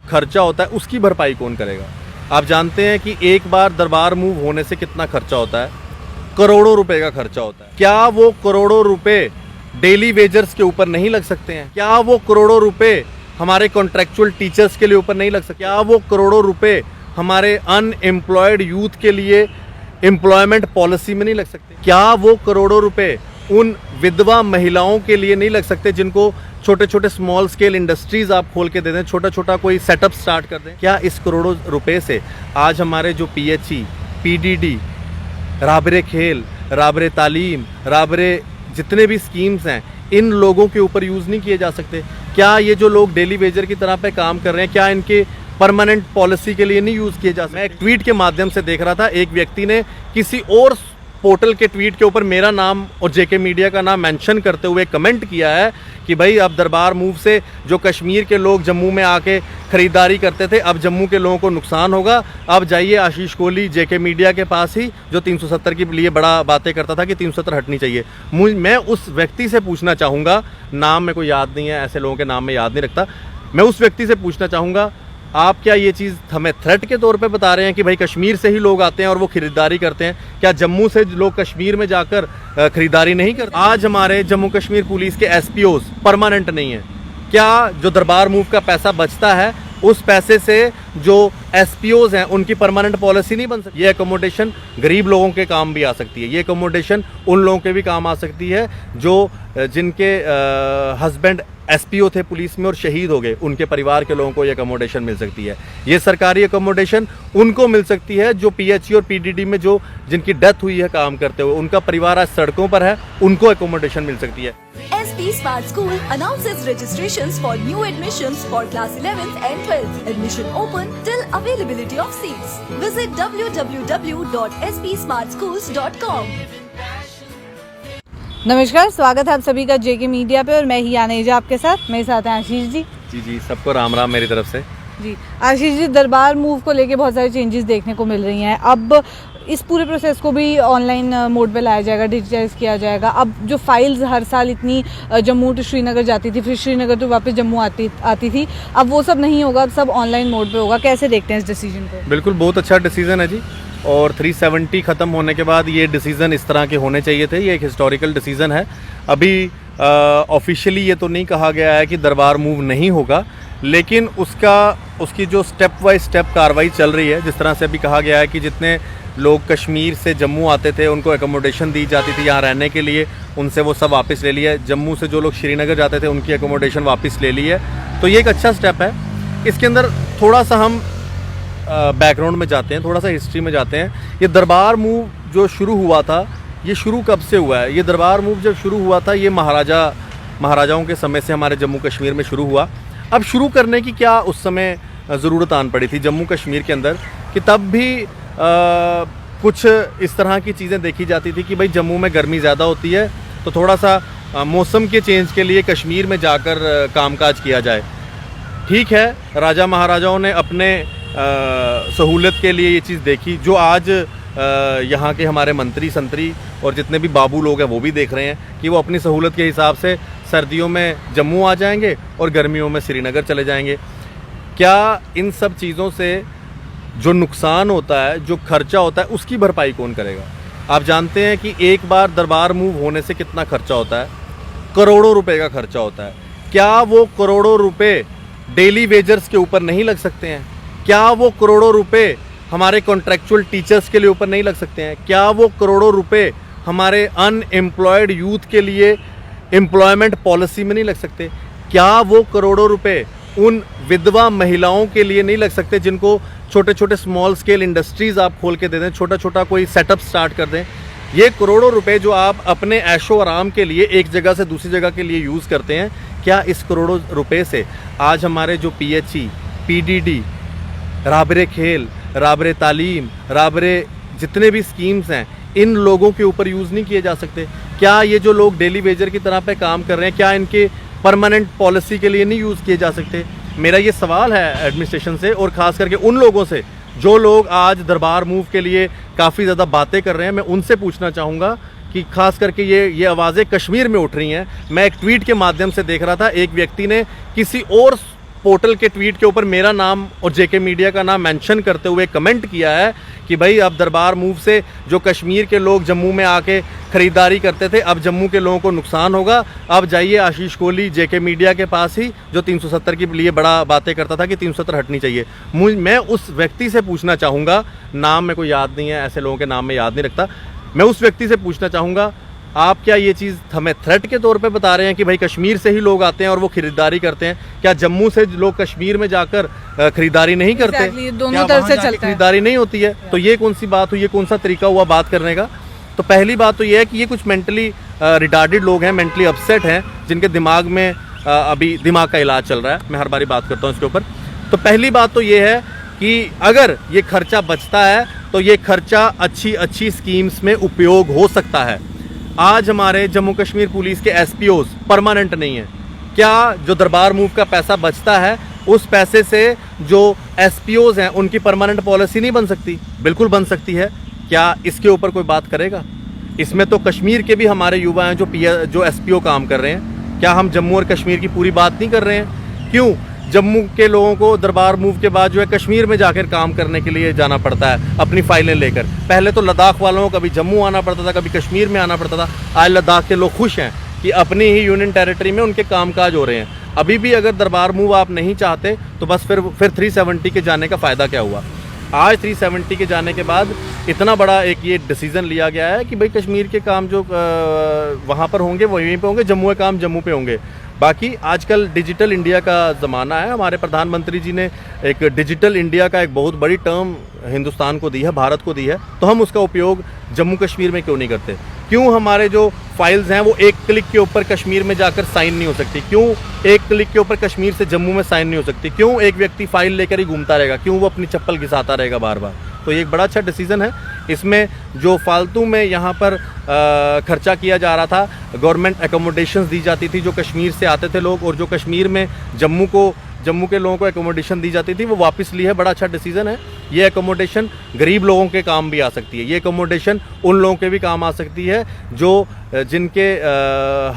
खर्चा होता है उसकी भरपाई कौन करेगा। आप जानते हैं कि एक बार दरबार मूव होने से कितना खर्चा होता है, करोड़ों रुपए का खर्चा होता है। क्या वो करोड़ों रुपए डेली वेजर्स के ऊपर नहीं लग सकते हैं? क्या वो करोड़ों रुपए हमारे कॉन्ट्रैक्चुअल टीचर्स के लिए ऊपर नहीं लग सकते? क्या वो करोड़ों रुपए हमारे अनएम्प्लॉयड यूथ के लिए एम्प्लॉयमेंट पॉलिसी में नहीं लग सकते? क्या वो करोड़ों रुपए उन विधवा महिलाओं के लिए नहीं लग सकते जिनको छोटे छोटे स्मॉल स्केल इंडस्ट्रीज आप खोल के दे दें, छोटा छोटा कोई सेटअप स्टार्ट कर दें? क्या इस करोड़ों रुपए से आज हमारे जो PHE, PDD, राबरे खेल, राबरे तालीम, राबरे जितने भी स्कीम्स हैं, इन लोगों के ऊपर यूज़ नहीं किए जा सकते? क्या ये जो लोग डेली वेजर की तरह पे काम कर रहे हैं, क्या इनके परमानेंट पॉलिसी के लिए नहीं यूज़ किए जा सकते? मैं एक ट्वीट के माध्यम से देख रहा था, एक व्यक्ति ने किसी और पोर्टल के ट्वीट के ऊपर मेरा नाम और JK मीडिया का नाम मेंशन करते हुए कमेंट किया है कि भाई अब दरबार मूव से जो कश्मीर के लोग जम्मू में आके ख़रीदारी करते थे, अब जम्मू के लोगों को नुकसान होगा। अब जाइए आशीष कोहली JK मीडिया के पास ही, जो 370 के लिए बड़ा बातें करता था कि 370 हटनी चाहिए। मैं उस व्यक्ति से पूछना चाहूँगा, नाम मेरे को याद नहीं है, ऐसे लोगों के नाम में याद नहीं रखता, मैं उस व्यक्ति से पूछना चाहूँगा, आप क्या ये चीज़ हमें थ्रेट के तौर पे बता रहे हैं कि भाई कश्मीर से ही लोग आते हैं और वो खरीदारी करते हैं? क्या जम्मू से लोग कश्मीर में जाकर खरीदारी नहीं करते? आज हमारे जम्मू कश्मीर पुलिस के SPOs परमानेंट नहीं है। क्या जो दरबार मूव का पैसा बचता है, उस पैसे से जो SPOs हैं उनकी परमानेंट पॉलिसी नहीं बन सकती? ये एकोमोडेशन गरीब लोगों के काम भी आ सकती है, ये एकोमोडेशन उन लोगों के भी काम आ सकती है जो जिनके हस्बैंड SPO थे पुलिस में और शहीद हो गए, उनके परिवार के लोगों को ये अकोमोडेशन मिल सकती है। ये सरकारी अकोमोडेशन उनको मिल सकती है जो PHE और PDD में जो जिनकी डेथ हुई है काम करते हुए, उनका परिवार आज सड़कों पर है, उनको अकोमोडेशन मिल सकती है। SP Smart School announces registrations for new admissions for class 11th and 12th. Admission open till availability of seats. Visit www.spsmartschools.com. नमस्कार, स्वागत है आप सभी का JK मीडिया पे और मैं ही आनेजा आपके साथ। मेरे साथ हैं आशीष जी। जी, सबको राम राम मेरी तरफ से। जी आशीष जी, दरबार मूव को लेके बहुत सारी चेंजेस देखने को मिल रही हैं। अब इस पूरे प्रोसेस को भी ऑनलाइन मोड पे लाया जाएगा, डिजिटाइज किया जाएगा। अब जो फाइल्स हर साल इतनी जम्मू टू श्रीनगर जाती थी, फिर श्रीनगर टू वापस जम्मू आती थी, अब वो सब नहीं होगा, अब सब ऑनलाइन मोड पे होगा। कैसे देखते हैं इस डिसीजन को? बिल्कुल, बहुत अच्छा डिसीजन है जी। और 370 ख़त्म होने के बाद ये डिसीज़न इस तरह के होने चाहिए थे। ये एक हिस्टोरिकल डिसीज़न है। अभी ऑफिशियली ये तो नहीं कहा गया है कि दरबार मूव नहीं होगा, लेकिन उसकी जो स्टेप बाय स्टेप कार्रवाई चल रही है, जिस तरह से अभी कहा गया है कि जितने लोग कश्मीर से जम्मू आते थे उनको एकोमोडेशन दी जाती थी यहाँ रहने के लिए, उनसे वो सब वापस ले लिया है। जम्मू से जो लोग श्रीनगर जाते थे उनकी एकोमोडेशन वापस ले ली है, तो ये एक अच्छा स्टेप है। इसके अंदर थोड़ा सा हम बैकग्राउंड में जाते हैं, थोड़ा सा हिस्ट्री में जाते हैं। ये दरबार मूव जो शुरू हुआ था, ये शुरू कब से हुआ है? ये दरबार मूव जब शुरू हुआ था, ये महाराजाओं के समय से हमारे जम्मू कश्मीर में शुरू हुआ। अब शुरू करने की क्या उस समय ज़रूरत आन पड़ी थी जम्मू कश्मीर के अंदर, कि तब भी कुछ इस तरह की चीज़ें देखी जाती थी कि भाई जम्मू में गर्मी ज़्यादा होती है, तो थोड़ा सा मौसम के चेंज के लिए कश्मीर में जाकर कामकाज किया जाए। ठीक है, राजा महाराजाओं ने अपने सहूलत के लिए ये चीज़ देखी, जो आज यहाँ के हमारे मंत्री संतरी और जितने भी बाबू लोग हैं वो भी देख रहे हैं कि वो अपनी सहूलत के हिसाब से सर्दियों में जम्मू आ जाएंगे और गर्मियों में श्रीनगर चले जाएंगे। क्या इन सब चीज़ों से जो नुकसान होता है, जो खर्चा होता है, उसकी भरपाई कौन करेगा? आप जानते हैं कि एक बार दरबार मूव होने से कितना खर्चा होता है, करोड़ों रुपए का खर्चा होता है। क्या वो करोड़ों रुपए डेली वेजर्स के ऊपर नहीं लग सकते हैं? क्या वो करोड़ों रुपए हमारे कॉन्ट्रैक्चुअल टीचर्स के लिए ऊपर नहीं लग सकते हैं? क्या वो करोड़ों रुपए हमारे अनएम्प्लॉयड यूथ के लिए एम्प्लॉयमेंट पॉलिसी में नहीं लग सकते? क्या वो करोड़ों रुपए उन विधवा महिलाओं के लिए नहीं लग सकते जिनको छोटे छोटे स्मॉल स्केल इंडस्ट्रीज आप खोल के दे दें, छोटा छोटा कोई सेटअप स्टार्ट कर दें? ये करोड़ों रुपए जो आप अपने ऐशो आराम के लिए एक जगह से दूसरी जगह के लिए यूज़ करते हैं, क्या इस करोड़ों रुपए से आज हमारे जो PHE, PDD, राबरे खेल, राबरे तालीम, राबरे जितने भी स्कीम्स हैं, इन लोगों के ऊपर यूज़ नहीं किए जा सकते? क्या ये जो लोग डेली वेजर की तरह पे काम कर रहे हैं, क्या इनके परमानेंट पॉलिसी के लिए नहीं यूज़ किए जा सकते? मेरा ये सवाल है एडमिनिस्ट्रेशन से, और ख़ास करके उन लोगों से जो लोग आज दरबार मूव के लिए काफ़ी ज़्यादा बातें कर रहे हैं। मैं उनसे पूछना चाहूँगा कि खास करके ये आवाज़ें कश्मीर में उठ रही हैं। मैं एक ट्वीट के माध्यम से देख रहा था, एक व्यक्ति ने किसी और पोर्टल के ट्वीट के ऊपर मेरा नाम और जेके मीडिया का नाम मेंशन करते हुए कमेंट किया है कि भाई अब दरबार मूव से जो कश्मीर के लोग जम्मू में आके ख़रीदारी करते थे, अब जम्मू के लोगों को नुकसान होगा। अब जाइए आशीष कोहली जेके मीडिया के पास ही, जो 370 के लिए बड़ा बातें करता था कि 370 हटनी चाहिए। मैं उस व्यक्ति से पूछना चाहूँगा, नाम मेरे को याद नहीं है, ऐसे लोगों के नाम में याद नहीं रखता, मैं उस व्यक्ति से पूछना चाहूँगा, आप क्या ये चीज़ हमें थ्रेट के तौर पे बता रहे हैं कि भाई कश्मीर से ही लोग आते हैं और वो खरीदारी करते हैं? क्या जम्मू से लोग कश्मीर में जाकर खरीदारी नहीं करते? Exactly, दोनों तरफ से चलता है, खरीदारी नहीं होती है? तो ये कौन सी बात हुई, ये कौन सा तरीका हुआ बात करने का? तो पहली बात तो ये है कि ये कुछ मेंटली रिटार्डेड लोग हैं, मेंटली अपसेट हैं, जिनके दिमाग में अभी दिमाग का इलाज चल रहा है। मैं हर बारी बात करता हूँ इसके ऊपर। तो पहली बात तो ये है कि अगर ये खर्चा बचता है तो ये खर्चा अच्छी स्कीम्स में उपयोग हो सकता है। आज हमारे जम्मू कश्मीर पुलिस के एसपीओज परमानेंट नहीं है। क्या जो दरबार मूव का पैसा बचता है उस पैसे से जो एसपीओज हैं उनकी परमानेंट पॉलिसी नहीं बन सकती? बिल्कुल बन सकती है। क्या इसके ऊपर कोई बात करेगा? इसमें तो कश्मीर के भी हमारे युवा हैं जो एसपीओ काम कर रहे हैं। क्या हम जम्मू और कश्मीर की पूरी बात नहीं कर रहे हैं? क्यों जम्मू के लोगों को दरबार मूव के बाद जो है कश्मीर में जाकर काम करने के लिए जाना पड़ता है अपनी फाइलें लेकर? पहले तो लद्दाख वालों को कभी जम्मू आना पड़ता था, कभी कश्मीर में आना पड़ता था। आज लद्दाख के लोग खुश हैं कि अपनी ही यूनियन टेरिटरी में उनके कामकाज हो रहे हैं। अभी भी अगर दरबार मूव आप नहीं चाहते तो बस फिर 370 के जाने का फ़ायदा क्या हुआ? आज 370 के जाने के बाद इतना बड़ा एक ये डिसीज़न लिया गया है कि भाई कश्मीर के काम जो वहाँ पर होंगे वहीं पे होंगे, जम्मू के काम जम्मू पे होंगे। बाकी आजकल डिजिटल इंडिया का ज़माना है। हमारे प्रधानमंत्री जी ने एक डिजिटल इंडिया का एक बहुत बड़ी टर्म हिंदुस्तान को दी है, भारत को दी है, तो हम उसका उपयोग जम्मू कश्मीर में क्यों नहीं करते? क्यों हमारे जो फाइल्स हैं वो एक क्लिक के ऊपर कश्मीर में जाकर साइन नहीं हो सकती? क्यों एक क्लिक के ऊपर कश्मीर से जम्मू में साइन नहीं हो सकती? क्यों एक व्यक्ति फाइल लेकर ही घूमता रहेगा? क्यों वो अपनी चप्पल घिसाता रहेगा बार बार? तो ये एक बड़ा अच्छा डिसीज़न है। इसमें जो फालतू में यहाँ पर खर्चा किया जा रहा था, गवर्नमेंट एकोमोडेशंस दी जाती थी जो कश्मीर से आते थे लोग, और जो कश्मीर में जम्मू के लोगों को एकोमोडेशन दी जाती थी, वो वापस ली है। बड़ा अच्छा डिसीजन है। ये एकोमोडेशन गरीब लोगों के काम भी आ सकती है। ये एकोमोडेशन उन लोगों के भी काम आ सकती है जो जिनके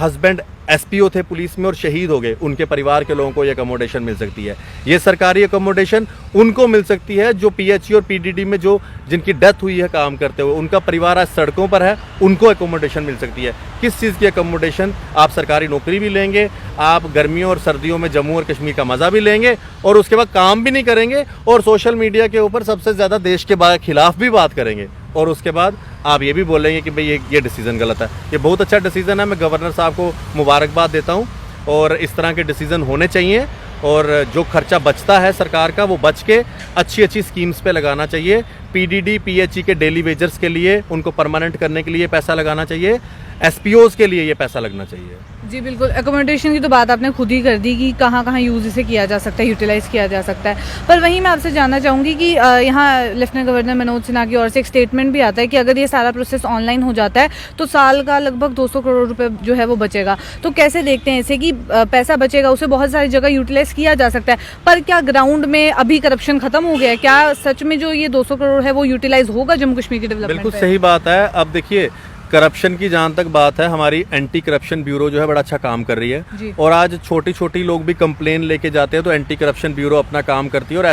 हस्बैंड एसपीओ थे पुलिस में और शहीद हो गए, उनके परिवार के लोगों को ये एकोमोडेशन मिल सकती है। ये सरकारी एकोमोडेशन उनको मिल सकती है जो पीएचई और पीडीडी में जिनकी डेथ हुई है काम करते हुए, उनका परिवार आज सड़कों पर है, उनको एकोमोडेशन मिल सकती है। किस चीज़ की एकोमोडेशन? आप सरकारी नौकरी भी लेंगे, आप गर्मियों और सर्दियों में जम्मू और कश्मीर का मज़ा भी लेंगे, और उसके बाद काम भी नहीं करेंगे, और सोशल मीडिया के ऊपर सबसे ज़्यादा देश के खिलाफ भी बात करेंगे, और उसके बाद आप ये भी बोलेंगे कि भाई ये डिसीज़न गलत है। ये बहुत अच्छा डिसीज़न है। मैं गवर्नर साहब को मुबारकबाद देता हूँ, और इस तरह के डिसीज़न होने चाहिए, और जो खर्चा बचता है सरकार का वो बच के अच्छी स्कीम्स पे लगाना चाहिए। पीडीडी पीएचई के डेली वेजर्स के लिए, उनको परमानेंट करने के लिए पैसा लगाना चाहिए। एसपीओज के लिए ये पैसा लगना चाहिए। जी बिल्कुल, एकोमोडेशन की तो बात आपने खुद ही कर दी कि कहाँ कहाँ यूज़ इसे किया जा सकता है, यूटिलाइज़ किया जा सकता है। पर वहीं मैं आपसे जानना चाहूँगी कि यहाँ लेफ्टिनेंट गवर्नर मनोज सिन्हा की ओर से एक स्टेटमेंट भी आता है कि अगर ये सारा प्रोसेस ऑनलाइन हो जाता है तो साल का लगभग 200 करोड़ रुपए जो है वो बचेगा। तो कैसे देखते हैं इसे कि पैसा बचेगा, उसे बहुत सारी जगह यूटिलाइज़ किया जा सकता है, पर क्या ग्राउंड में अभी करप्शन खत्म हो गया है? क्या सच में जो ये 200 करोड़ है वो यूटिलाइज होगा जम्मू कश्मीर की डेवलपमेंट? बिल्कुल सही बात है। अब देखिए, करप्शन की जहाँ तक बात है, हमारी एंटी करप्शन ब्यूरो जो है बड़ा अच्छा काम कर रही है, और आज छोटी लोग भी कंप्लेन लेके जाते हैं तो एंटी करप्शन ब्यूरो अपना काम करती है, और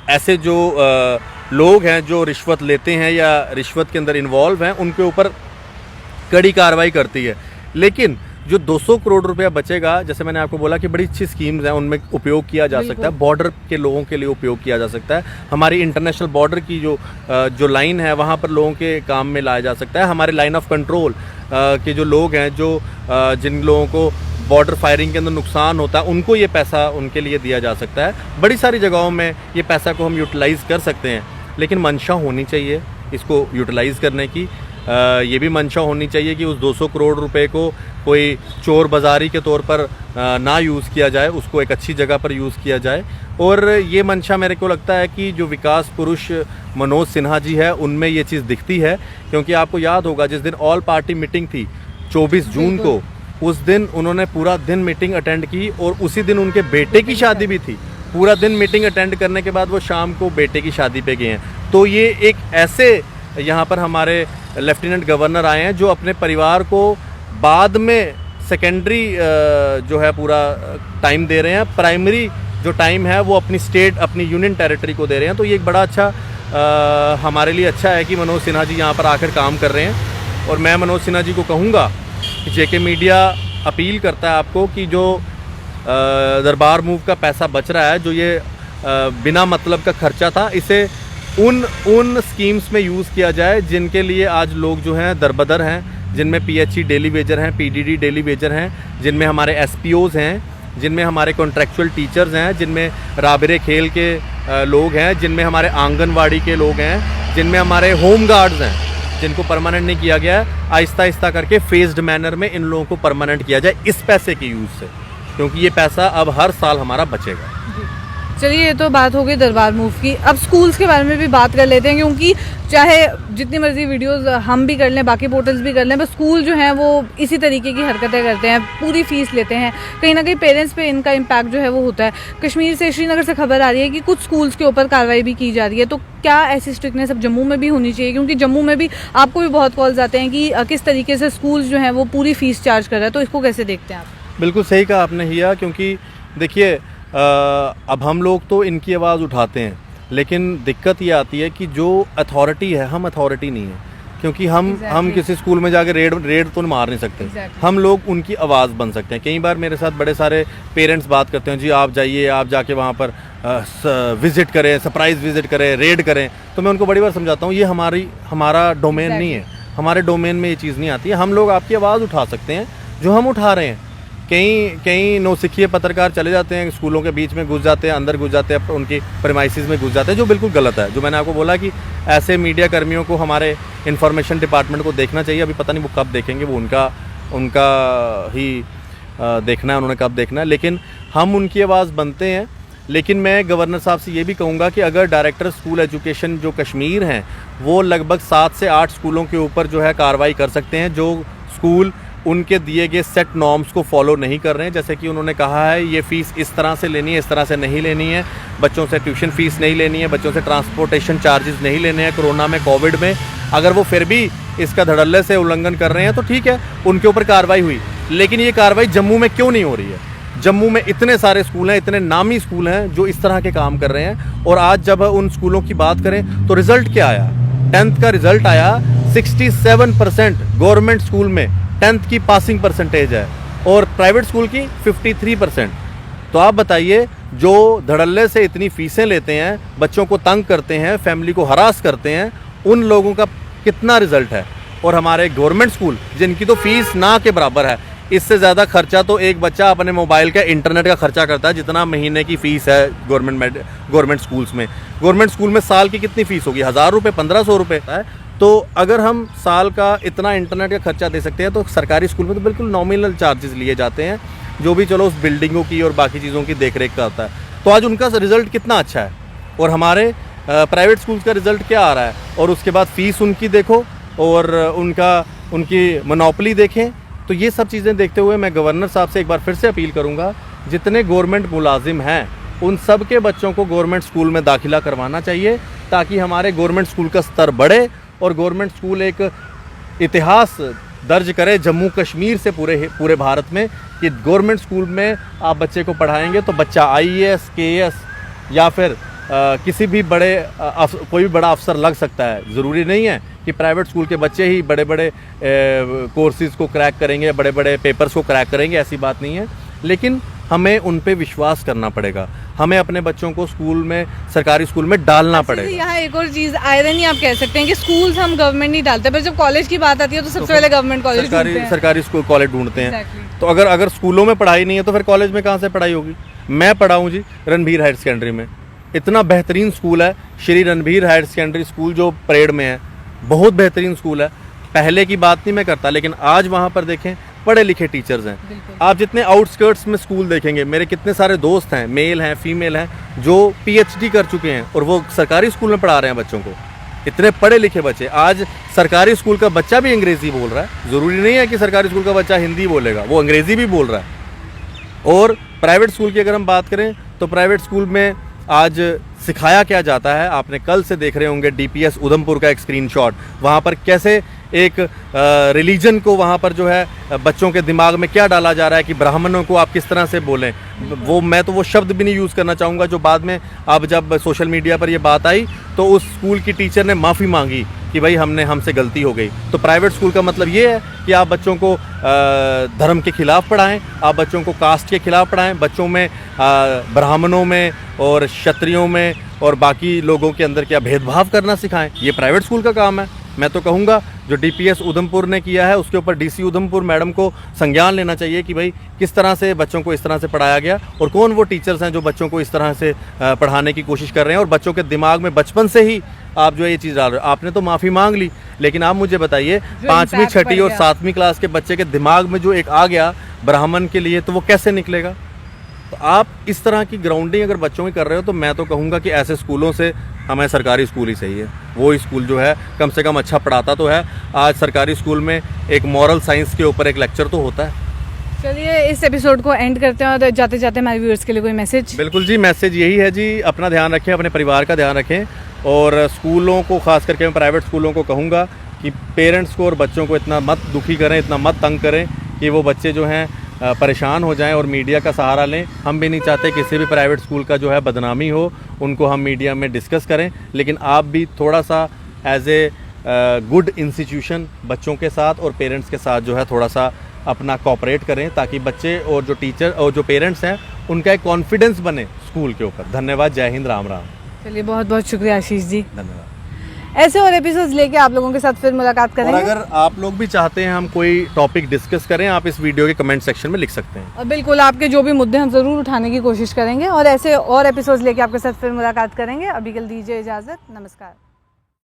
ऐसे जो लोग हैं जो रिश्वत लेते हैं या रिश्वत के अंदर इन्वॉल्व हैं उनके ऊपर कड़ी कार्रवाई करती है। लेकिन जो 200 करोड़ रुपया बचेगा, जैसे मैंने आपको बोला कि बड़ी अच्छी स्कीम्स हैं, उनमें उपयोग किया जा सकता है, बॉर्डर के लोगों के लिए उपयोग किया जा सकता है। हमारी इंटरनेशनल बॉर्डर की जो लाइन है वहाँ पर लोगों के काम में लाया जा सकता है। हमारे लाइन ऑफ कंट्रोल के जो लोग हैं, जिन लोगों को बॉर्डर फायरिंग के अंदर नुकसान होता है, उनको ये पैसा उनके लिए दिया जा सकता है। बड़ी सारी जगहों में ये पैसा को हम यूटिलाइज़ कर सकते हैं, लेकिन मंशा होनी चाहिए इसको यूटिलाइज़ करने की। ये भी मंशा होनी चाहिए कि उस 200 करोड़ रुपए को कोई चोर बाजारी के तौर पर ना यूज़ किया जाए, उसको एक अच्छी जगह पर यूज़ किया जाए। और ये मंशा मेरे को लगता है कि जो विकास पुरुष मनोज सिन्हा जी है उनमें ये चीज़ दिखती है, क्योंकि आपको याद होगा जिस दिन ऑल पार्टी मीटिंग थी 24 जून को, उस दिन उन्होंने पूरा दिन मीटिंग अटेंड की, और उसी दिन उनके बेटे की शादी भी थी। पूरा दिन मीटिंग अटेंड करने के बाद वो शाम को बेटे की शादी पे गए हैं। तो ये एक ऐसे यहाँ पर हमारे लेफ्टिनेंट गवर्नर आए हैं जो अपने परिवार को बाद में सेकेंडरी जो है पूरा टाइम दे रहे हैं, प्राइमरी जो टाइम है वो अपनी स्टेट, अपनी यूनियन टेरिटरी को दे रहे हैं। तो ये एक बड़ा अच्छा हमारे लिए अच्छा है कि मनोज सिन्हा जी यहाँ पर आकर काम कर रहे हैं। और मैं मनोज सिन्हा जी को कहूँगा कि जेके मीडिया अपील करता है आपको कि जो दरबार मूव का पैसा बच रहा है, जो ये बिना मतलब का खर्चा था, इसे उन स्कीम्स में यूज़ किया जाए जिनके लिए आज लोग जो हैं दरबदर हैं, जिनमें पीएचई डेली वेजर हैं, पीडीडी डेली वेजर हैं, जिनमें हमारे एसपीओज़ हैं, जिनमें हमारे कॉन्ट्रैक्चुअल टीचर्स हैं, जिनमें राबरे खेल के लोग हैं, जिनमें हमारे आंगनवाड़ी के लोग हैं, जिनमें हमारे होम गार्ड्स हैं, जिनको परमानेंट नहीं किया गया है। आहिस्ता आहिस्ता करके फेज्ड मैनर में इन लोगों को परमानेंट किया जाए इस पैसे के यूज़ से, क्योंकि ये पैसा अब हर साल हमारा बचेगा। चलिए, ये तो बात हो गई दरबार मूव की। अब स्कूल्स के बारे में भी बात कर लेते हैं, क्योंकि चाहे जितनी मर्जी वीडियोस हम भी कर लें, बाकी पोर्टल्स भी कर लें, बस स्कूल जो हैं वो इसी तरीके की हरकतें करते हैं, पूरी फीस लेते हैं। कहीं ना कहीं पेरेंट्स पे इनका इम्पैक्ट जो है वो होता है। कश्मीर से, श्रीनगर से खबर आ रही है कि कुछ स्कूल्स के ऊपर कार्रवाई भी की जा रही है। तो क्या ऐसी स्ट्रिक्टनेस अब जम्मू में भी होनी चाहिए? क्योंकि जम्मू में भी आपको भी बहुत कॉल्स आते हैं कि किस तरीके से स्कूल्स जो हैं वो पूरी फीस चार्ज कर रहे हैं। तो इसको कैसे देखते हैं आप? बिल्कुल सही कहा आपने हिया, क्योंकि देखिए अब हम लोग तो इनकी आवाज़ उठाते हैं, लेकिन दिक्कत ये आती है कि जो अथॉरिटी है, हम अथॉरिटी नहीं है। क्योंकि हम किसी स्कूल में जाके रेड तो मार नहीं सकते। हम लोग उनकी आवाज़ बन सकते हैं। कई बार मेरे साथ बड़े सारे पेरेंट्स बात करते हैं, जी आप जाइए, आप जाके वहाँ पर विज़िट करें, सरप्राइज़ विज़िट करें, रेड करें। तो मैं उनको बड़ी बार समझाता हूँ, ये हमारा डोमेन नहीं है, हमारे डोमेन में ये चीज़ नहीं आती है। हम लोग आपकी आवाज़ उठा सकते हैं जो हम उठा रहे हैं। कई नौसिखिए पत्रकार चले जाते हैं, स्कूलों के बीच में घुस जाते हैं, अंदर घुस जाते हैं, उनकी प्रेमाइसिस में घुस जाते हैं, जो बिल्कुल गलत है। जो मैंने आपको बोला कि ऐसे मीडिया कर्मियों को हमारे इंफॉर्मेशन डिपार्टमेंट को देखना चाहिए। अभी पता नहीं वो कब देखेंगे, वो उनका ही देखना है, उन्होंने कब देखना है, लेकिन हम उनकी आवाज़ बनते हैं। लेकिन मैं गवर्नर साहब से ये भी कहूँगा कि अगर डायरेक्टर स्कूल एजुकेशन जो कश्मीर हैं, वो लगभग 7 से 8 स्कूलों के ऊपर जो है कार्रवाई कर सकते हैं जो स्कूल उनके दिए गए सेट नॉर्म्स को फॉलो नहीं कर रहे हैं। जैसे कि उन्होंने कहा है ये फ़ीस इस तरह से लेनी है, इस तरह से नहीं लेनी है, बच्चों से ट्यूशन फ़ीस नहीं लेनी है, बच्चों से ट्रांसपोर्टेशन चार्जेस नहीं लेने हैं। कोरोना में, कोविड में अगर वो फिर भी इसका धड़ल्ले से उल्लंघन कर रहे हैं तो ठीक है, उनके ऊपर कार्रवाई हुई। लेकिन ये कार्रवाई जम्मू में क्यों नहीं हो रही है? जम्मू में इतने सारे स्कूल हैं, इतने नामी स्कूल हैं जो इस तरह के काम कर रहे हैं। और आज जब उन स्कूलों की बात करें तो रिज़ल्ट क्या आया? 10th का रिज़ल्ट आया 67% गवर्नमेंट स्कूल में 10th की पासिंग परसेंटेज है और प्राइवेट स्कूल की 53%। तो आप बताइए, जो धड़ल्ले से इतनी फीसें लेते हैं, बच्चों को तंग करते हैं, फैमिली को हरास करते हैं, उन लोगों का कितना रिजल्ट है? और हमारे गवर्नमेंट स्कूल जिनकी तो फीस ना के बराबर है, इससे ज़्यादा खर्चा तो एक बच्चा अपने मोबाइल का इंटरनेट का खर्चा करता है जितना महीने की फ़ीस है गवर्नमेंट स्कूल्स में। गवर्नमेंट स्कूल में साल की कितनी फ़ीस होगी? 1000 रुपये, 1500 रुपये है। तो अगर हम साल का इतना इंटरनेट का खर्चा दे सकते हैं तो सरकारी स्कूल में तो बिल्कुल नॉमिनल चार्जेस लिए जाते हैं, जो भी चलो उस बिल्डिंगों की और बाकी चीज़ों की देखरेख का होता है। तो आज उनका रिज़ल्ट कितना अच्छा है और हमारे प्राइवेट स्कूल्स का रिज़ल्ट क्या आ रहा है? और उसके बाद फ़ीस उनकी देखो और उनकी मोनोपोली देखें। तो ये सब चीज़ें देखते हुए मैं गवर्नर साहब से एक बार फिर से अपील करूँगा, जितने गवर्नमेंट मुलाजिम हैं उन सब के बच्चों को गवर्नमेंट स्कूल में दाखिला करवाना चाहिए, ताकि हमारे गवर्नमेंट स्कूल का स्तर बढ़े और गवर्नमेंट स्कूल एक इतिहास दर्ज करे जम्मू कश्मीर से पूरे भारत में कि गवर्नमेंट स्कूल में आप बच्चे को पढ़ाएंगे तो बच्चा IAS, KAS या फिर किसी भी कोई भी बड़ा अफसर लग सकता है। ज़रूरी नहीं है कि प्राइवेट स्कूल के बच्चे ही बड़े बड़े कोर्सेज़ को क्रैक करेंगे, बड़े बड़े पेपर्स को क्रैक करेंगे, ऐसी बात नहीं है। लेकिन हमें उन पे विश्वास करना पड़ेगा, हमें अपने बच्चों को स्कूल में, सरकारी स्कूल में डालना पड़ेगा। यहाँ एक और चीज़ आयरनी आप कह सकते हैं कि स्कूल्स हम गवर्नमेंट नहीं डालते, पर जब कॉलेज की बात आती है तो सबसे पहले गवर्नमेंट कॉलेज सरकारी स्कूल कॉलेज ढूंढते हैं। तो अगर स्कूलों में पढ़ाई नहीं है तो फिर कॉलेज में कहाँ से पढ़ाई होगी? मैं पढ़ा हूँ जी रणबीर हायर सेकेंडरी में, इतना बेहतरीन स्कूल है Shri Ranbir higher secondary school जो परेड में है, बहुत बेहतरीन स्कूल है। पहले की बात नहीं मैं करता, लेकिन आज वहाँ पर देखें पढ़े लिखे टीचर्स हैं। आप जितने आउटस्कर्ट्स में स्कूल देखेंगे, मेरे कितने सारे दोस्त हैं, मेल हैं, फीमेल हैं, जो PhD कर चुके हैं और वो सरकारी स्कूल में पढ़ा रहे हैं बच्चों को। इतने पढ़े लिखे बच्चे। आज सरकारी स्कूल का बच्चा भी अंग्रेज़ी बोल रहा है, ज़रूरी नहीं है कि सरकारी स्कूल का बच्चा हिंदी बोलेगा, वो अंग्रेज़ी भी बोल रहा है। और प्राइवेट स्कूल की अगर हम बात करें तो प्राइवेट स्कूल में आज सिखाया क्या जाता है, आपने कल से देख रहे होंगे DPS उधमपुर का एक स्क्रीनशॉट, वहाँ पर कैसे एक रिलीजन को वहाँ पर जो है बच्चों के दिमाग में क्या डाला जा रहा है कि ब्राह्मणों को आप किस तरह से बोलें, वो मैं तो वो शब्द भी नहीं यूज़ करना चाहूँगा जो बाद में अब जब सोशल मीडिया पर ये बात आई तो उस स्कूल की टीचर ने माफ़ी मांगी कि भाई हमसे गलती हो गई। तो प्राइवेट स्कूल का मतलब ये है कि आप बच्चों को धर्म के खिलाफ पढ़ाएं, आप बच्चों को कास्ट के खिलाफ पढ़ाएं, बच्चों में ब्राह्मणों में और क्षत्रियों में और बाकी लोगों के अंदर क्या भेदभाव करना सिखाएं। ये प्राइवेट स्कूल का काम है। मैं तो कहूँगा जो डीपीएस उधमपुर ने किया है उसके ऊपर डीसी उधमपुर मैडम को संज्ञान लेना चाहिए कि भाई किस तरह से बच्चों को इस तरह से पढ़ाया गया और कौन वो टीचर्स हैं जो बच्चों को इस तरह से पढ़ाने की कोशिश कर रहे हैं और बच्चों के दिमाग में बचपन से ही आप जो है ये चीज़ डाल रहे हो। आपने तो माफ़ी मांग ली, लेकिन आप मुझे बताइए 5वीं 6ठी और 7वीं क्लास के बच्चे के दिमाग में जो एक आ गया ब्राह्मण के लिए, तो वो कैसे निकलेगा? तो आप इस तरह की ग्राउंडिंग अगर बच्चों की कर रहे हो तो मैं तो कहूँगा कि ऐसे स्कूलों से हमें सरकारी स्कूल ही सही है। वो स्कूल जो है कम से कम अच्छा पढ़ाता तो है। आज सरकारी स्कूल में एक मॉरल साइंस के ऊपर एक लेक्चर तो होता है। चलिए इस एपिसोड को एंड करते हैं और जाते जाते हमारे व्यूअर्स के लिए कोई मैसेज? बिल्कुल जी, मैसेज यही है जी, अपना ध्यान रखें, अपने परिवार का ध्यान रखें और स्कूलों को खास करके मैं प्राइवेट स्कूलों को कहूँगा कि पेरेंट्स को और बच्चों को इतना मत दुखी करें, इतना मत तंग करें कि वो बच्चे जो हैं परेशान हो जाएं और मीडिया का सहारा लें। हम भी नहीं चाहते किसी भी प्राइवेट स्कूल का जो है बदनामी हो, उनको हम मीडिया में डिस्कस करें, लेकिन आप भी थोड़ा सा एज ए गुड इंस्टीट्यूशन बच्चों के साथ और पेरेंट्स के साथ जो है थोड़ा सा अपना कोऑपरेट करें ताकि बच्चे और जो टीचर और जो पेरेंट्स हैं उनका एक कॉन्फिडेंस बने स्कूल के ऊपर। धन्यवाद, जय हिंद, राम राम। चलिए बहुत बहुत शुक्रिया आशीष जी। धन्यवाद। ऐसे और एपिसोड्स लेके आप लोगों के साथ फिर मुलाकात करेंगे। और अगर आप लोग भी चाहते हैं हम कोई टॉपिक डिस्कस करें, आप इस वीडियो के कमेंट सेक्शन में लिख सकते हैं। और बिल्कुल आपके जो भी मुद्दे हम ज़रूर उठाने की कोशिश करेंगे और ऐसे और एपिसोड्स लेके आपके साथ फिर मुलाकात करेंगे। अभी के लिए दीजिए इजाज़त, नमस्कार।